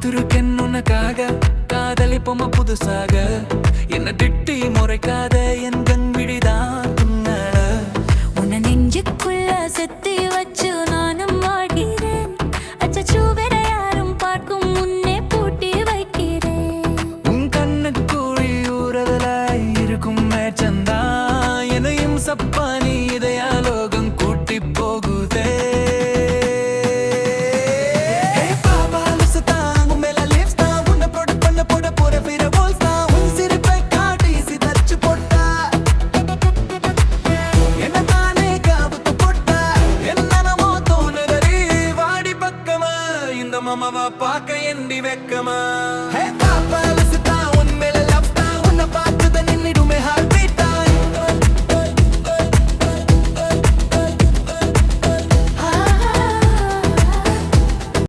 காத்திருக்கேன் உனக்காக காதலிப்போமா புதுசாக என்ன திட்டி முறைக்காத என் கண் விழிதான் துண்ணாட உன்னை நெஞ்சுக்குள்ள செத்தி வச்சு நானும் வாழ்கிறேன் அச்சச்சோ வேற யாரும் பார்க்கும் முன்னே பூட்டி வைக்கிறேன் உன் கண்ணுக்குழி ஊறதலாய் இருக்கும் மேச்சந்தா என்னையும் சப்பானி இதயாலோகம் கூட்டி போகுதே மாமாவா பாக்க எண்டி வெக்கமா